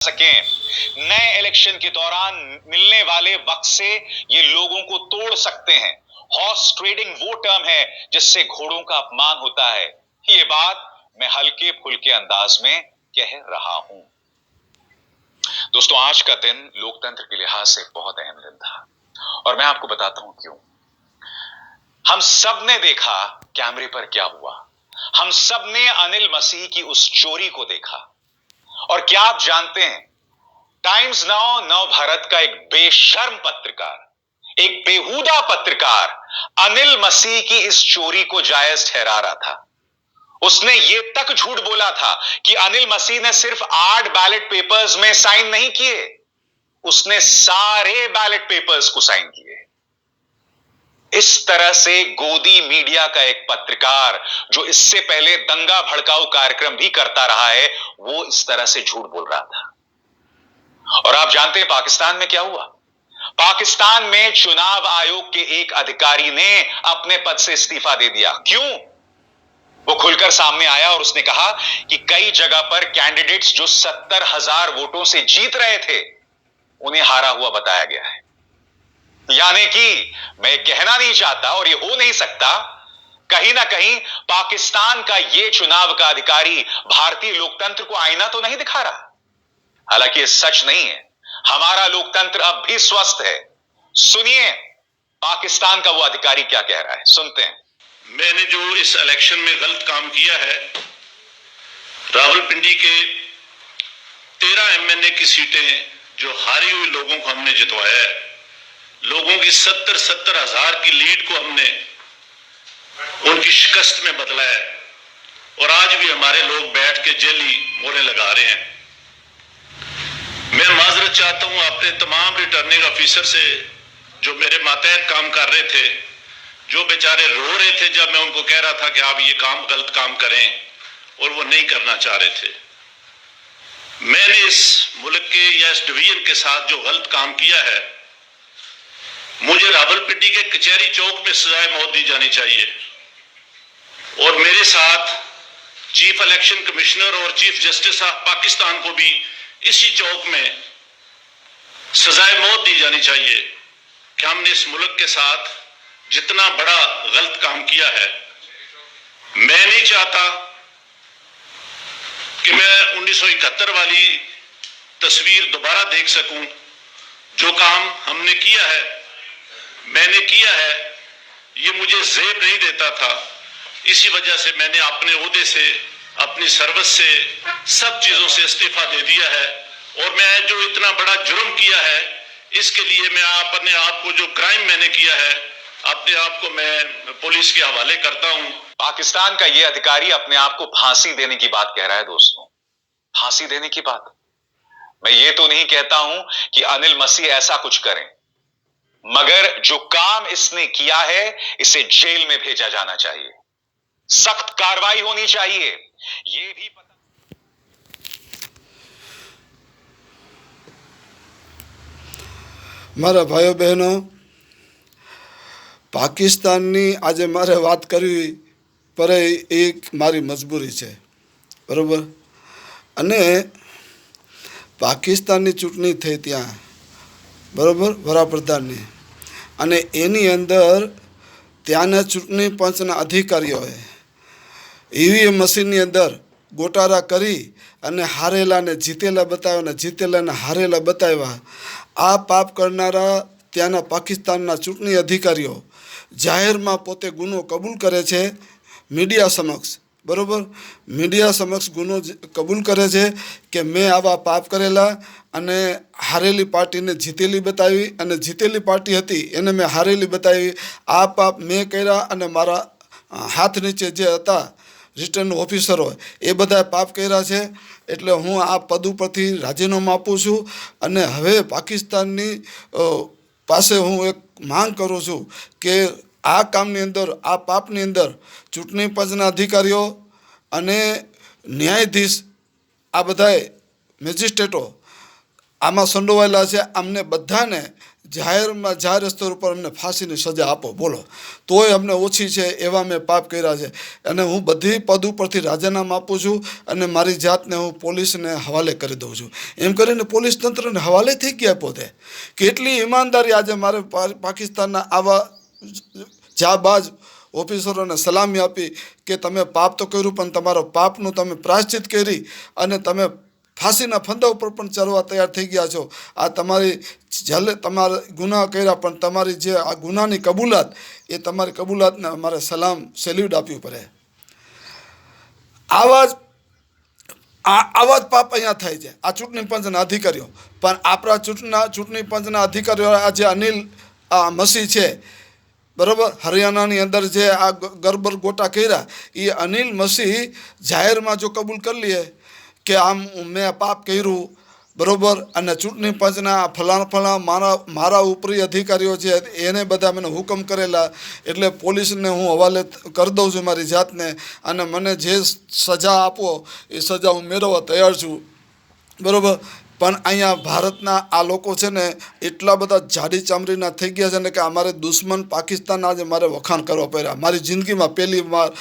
सकें। नए इलेक्शन के दौरान मिलने वाले वक्त से ये लोगों को तोड़ सकते हैं। हॉर्स ट्रेडिंग वो टर्म है जिससे घोड़ों का अपमान होता है। ये बात मैं हल्के फुल्के अंदाज में कह रहा हूं। दोस्तों, आज का दिन लोकतंत्र के लिहाज से बहुत अहम दिन था और मैं आपको बताता हूं क्यों। हम सब ने देखा कैमरे पर क्या हुआ। हम सब ने अनिल मसीह की उस चोरी को देखा। और क्या आप जानते हैं, टाइम्स नाउ नव भारत का एक बेशर्म पत्रकार, एक बेहुदा पत्रकार अनिल मसीह की इस चोरी को जायज ठहरा रहा था। उसने ये तक झूठ बोला था कि अनिल मसीह ने सिर्फ 8 बैलेट पेपर्स में साइन नहीं किए, उसने सारे बैलेट पेपर्स को साइन किए। इस तरह से गोदी मीडिया का एक पत्रकार, जो इससे पहले दंगा भड़काऊ कार्यक्रम भी करता रहा है, वो इस तरह से झूठ बोल रहा था। और आप जानते हैं पाकिस्तान में क्या हुआ? पाकिस्तान में चुनाव आयोग के एक अधिकारी ने अपने पद से इस्तीफा दे दिया। क्यों? वो खुलकर सामने आया और उसने कहा कि कई जगह पर कैंडिडेट्स जो 70,000 वोटों से जीत रहे थे, उन्हें हारा हुआ बताया गया है। यानी कि मैं कहना नहीं चाहता और ये हो नहीं सकता, कहीं ना कहीं पाकिस्तान का ये चुनाव का अधिकारी भारतीय लोकतंत्र को आईना तो नहीं दिखा रहा। हालांकि ये सच नहीं है। हमारा लोकतंत्र अब भी स्वस्थ है। सुनिए पाकिस्तान का वो अधिकारी क्या कह रहा है, सुनते हैं। मैंने जो इस इलेक्शन में गलत काम किया है, रावलपिंडी के 13 एमएनए की सीटें जो हारी हुई लोगों को हमने जितवाया है, लोगों की 70 हजार की लीड को हमने उनकी शिकस्त में बदला है और आज भी हमारे लोग बैठ के जेली मोहरें लगा रहे हैं। मैं माजरत चाहता हूं अपने तमाम रिटर्निंग ऑफिसर से जो मेरे मातहत काम कर रहे थे, जो बेचारे रो रहे थे जब मैं उनको कह रहा था कि आप ये काम गलत काम करें और वो नहीं करना चाह रहे थे। मैंने इस मुल्क के या इस डिवीजन के साथ जो गलत काम किया है, मुझे रावलपिंडी के कचहरी चौक में सजाए मौत दी जानी चाहिए और मेरे साथ चीफ इलेक्शन कमिश्नर और चीफ जस्टिस ऑफ पाकिस्तान को भी इसी चौक में सजाए मौत दी जानी चाहिए कि हमने इस मुल्क के साथ जितना बड़ा गलत काम किया है। मैं नहीं चाहता कि मैं 1971 वाली तस्वीर दोबारा देख सकूं। जो काम हमने किया है, मैंने किया है, ये मुझे ज़ेब नहीं देता था। इसी वजह से मैंने अपने ओहदे से, अपनी सर्विस से, सब चीज़ों से इस्तीफा दे दिया है और मैं जो इतना बड़ा जुर्म किया है, इसके लिए मैं अपने आप को, जो क्राइम मैंने किया है, अपने आप को मैं पुलिस के हवाले करता हूं। पाकिस्तान का यह अधिकारी अपने आप को फांसी देने की बात कह रहा है। दोस्तों, फांसी देने की बात। मैं ये तो नहीं कहता हूं कि अनिल मसीह ऐसा कुछ करें, मगर जो काम इसने किया है, इसे जेल में भेजा जाना चाहिए, सख्त कार्रवाई होनी चाहिए। ये भी पता મારા ભાઈઓ બહેનો, પાકિસ્તાનની આજે મારે વાત કરવી પડે એક મારી મજબૂરી છે, બરાબર। અને પાકિસ્તાનની ચૂંટણી થઈ ત્યાં, બરાબર, વડાપ્રધાનની, અને એની અંદર ત્યાંના ચૂંટણી પંચના અધિકારીઓએ ઈવીએમ મશીનની અંદર ગોટાળા કરી અને હારેલાને જીતેલા બતાવ્યા અને જીતેલાને હારેલા બતાવ્યા। આ પાપ કરનારા ત્યાંના પાકિસ્તાનના ચૂંટણી અધિકારીઓ જાહેરમાં પોતે ગુનો કબૂલ કરે છે મીડિયા સમક્ષ, બરાબર। મીડિયા સમક્ષ ગુનો કબૂલ કરે છે કે મેં આવા પાપ કરેલા અને હારેલી પાર્ટીને જીતેલી બતાવી અને જીતેલી પાર્ટી હતી એને મેં હારેલી બતાવી। આ પાપ મેં કર્યા અને મારા હાથ નીચે જે હતા રિટર્ન ઓફિસરો એ બધાએ પાપ કર્યા છે। એટલે હું આ પદ ઉપરથી રાજીનામું આપું છું અને હવે પાકિસ્તાનની પાસે હું એક માંગ કરું છું કે આ કામની અંદર, આ પાપની અંદર ચૂંટણી પંચના અધિકારીઓ અને ન્યાયાધીશ, આ બધાએ મેજિસ્ટ્રેટો આમાં સંડોવાયેલા છે, અમને બધાને જાહેર સ્તર ઉપર અમને ફાંસીની સજા આપો, બોલો તોય અમને ઓછી છે એવા મેં પાપ કર્યા છે. અને હું બધી પદ ઉપરથી રાજીનામું આપું છું અને મારી જાતને હું પોલીસને હવાલે કરી દઉં છું. એમ કરીને પોલીસ તંત્રને હવાલે થઈ ગયા પોતે. કેટલી ઈમાનદારી આજે મારે પાકિસ્તાનના આવા જાબાજ ઓફિસરોને સલામી આપી કે તમે પાપ તો કર્યું પણ તમારો પાપનું તમે પ્રાયશ્ચિત કરી અને તમે ફાંસીના ફંદા ઉપર પણ ચડવા તૈયાર થઈ ગયા છો. આ તમારી જલે તમારા ગુનાહ કર્યા પણ તમારી જે આ ગુનાની કબૂલાત, એ તમારી કબૂલાતને અમારે સેલ્યુટ આપવું પડે. આવા જ પાપ અહીંયા થાય છે આ ચૂંટણી પંચના અધિકારીઓ. પણ આપણા ચૂંટણી પંચના અધિકારીઓ આજે અનિલ મસી છે, બરાબર, હરિયાણાની અંદર જે આ ગરબર ગોટા કર્યા, એ અનિલ મસી જાહેરમાં જો કબૂલ કરી લે કે આમ મેં પાપ કર્યું, બરાબર, અને ચૂંટણી પંચના ફલાણા મારા ઉપરી અધિકારીઓ છે એને બધા મને હુકમ કરેલા, એટલે પોલીસને હું હવાલે કરી દઉં છું મારી જાતને, અને મને જે સજા આપો એ સજા હું મેળવવા તૈયાર છું, બરાબર. પણ અહીંયા ભારતના આ લોકો છે ને એટલા બધા જાડી ચામડીના થઈ ગયા છે ને કે અમારે દુશ્મન પાકિસ્તાન આજે મારે વખાણ કરવા પડ્યા. મારી જિંદગીમાં પહેલી વાર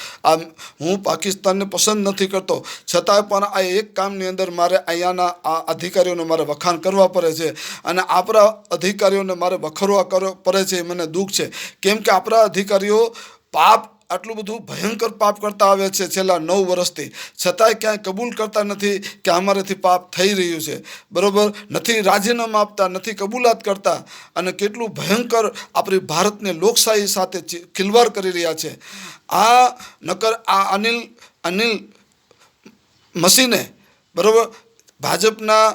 હું પાકિસ્તાનને પસંદ નથી કરતો, છતાંય પણ આ એક કામની અંદર મારે અહીંયાના આ અધિકારીઓને મારે વખાણ કરવા પડે છે. અને આપણા અધિકારીઓને મારે વખોરવા પડે છે, એ મને દુઃખ છે. કેમ કે આપણા અધિકારીઓ પાપ આટલું બધું ભયંકર પાપ કરતા આવે છે છેલ્લા 9 વર્ષથી, છતાંય ક્યાંય કબૂલ કરતા નથી કે અમારેથી પાપ થઈ રહ્યું છે, બરાબર, નથી રાજીનામું આપતા, નથી કબૂલાત કરતા, અને કેટલું ભયંકર આપણી ભારતની લોકશાહી સાથે ખિલવાડ કરી રહ્યા છે. આ નકર આ અનિલ મસીને, બરાબર, ભાજપના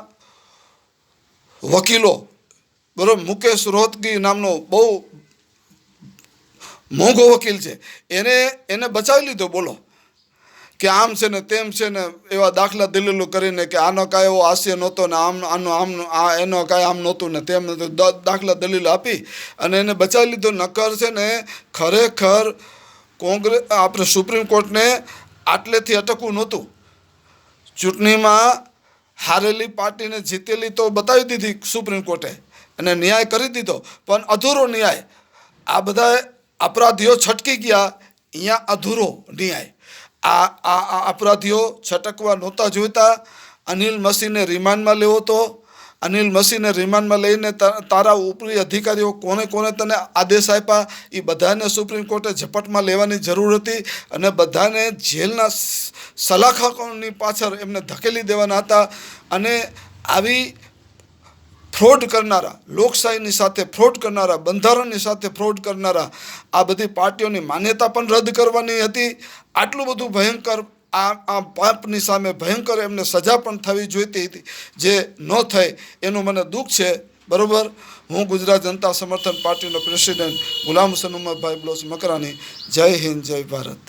વકીલો, બરાબર, મુકેશ રોહતગી નામનો બહુ મોંઘો વકીલ છે, એને બચાવી લીધો, બોલો, કે આમ છે ને તેમ છે ને એવા દાખલા દલીલો કરીને કે આનો કાંઈ એવો હાસ્ય નહોતો ને એનો કાંઈ આમ નહોતું ને તેમ નહોતું, દાખલા દલીલો આપી અને એને બચાવી લીધો. નકર છે ને ખરેખર આપણે સુપ્રીમ કોર્ટને આટલેથી અટકવું નહોતું. ચૂંટણીમાં હારેલી પાર્ટીને જીતેલી તો બતાવી દીધી સુપ્રીમ કોર્ટે અને ન્યાય કરી દીધો, પણ અધૂરો ન્યાય. આ બધા અપરાધીઓ છટકી ગયા, અહીંયા અધૂરો ન્યાય. આ અપરાધીઓ છટકવા નહોતા જોઈતા. અનિલ મસીને રિમાન્ડમાં લેવો તો, અનિલ મસીને રિમાન્ડમાં લઈને તારા ઉપરી અધિકારીઓ કોને તને આદેશ આપ્યા એ બધાને સુપ્રીમ કોર્ટે ઝપટમાં લેવાની જરૂર હતી અને બધાને જેલના સલાખાઓની પાછળ એમને ધકેલી દેવાના હતા. અને આવી ફ્રોડ કરનારા, લોકશાહીની સાથે ફ્રોડ કરનારા, બંધારણની સાથે ફ્રોડ કરનારા આ બધી પાર્ટીઓની માન્યતા પણ રદ કરવાની હતી. આટલું બધું ભયંકર આ પાપની સામે ભયંકર એમને સજા પણ થવી જોઈતી હતી, જે ન થઈ એનું મને દુઃખ છે, બરાબર. હું ગુજરાત જનતા સમર્થન પાર્ટીનો પ્રેસિડેન્ટ ગુલામ હુસૈન ઉમરભાઈ બલોચ મકરાણી. જય હિન્દ, જય ભારત.